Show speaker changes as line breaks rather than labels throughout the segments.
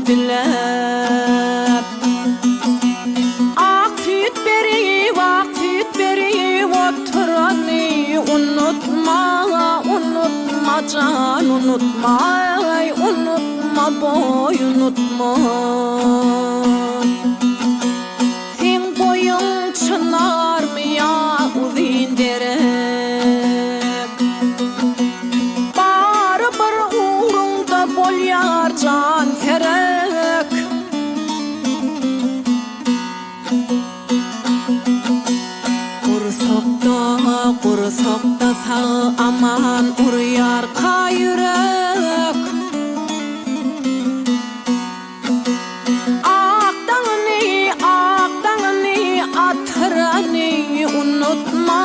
dilep. Ak süt verip oturani unutma, unutma can, unutma, ay, unutma boy, unutma. Sen boyun çınar mı ya uzun derek? Bari bir uğrunda bol yar can terek. Kursakta sağ aman uruyar kayırek. Akdağını atırani unutma,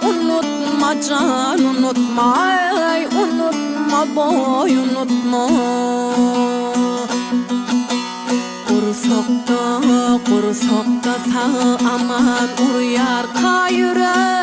unutma can, unutma, ay, unutma boy, unutma. Kursakta sağ aman uruyar kayırek.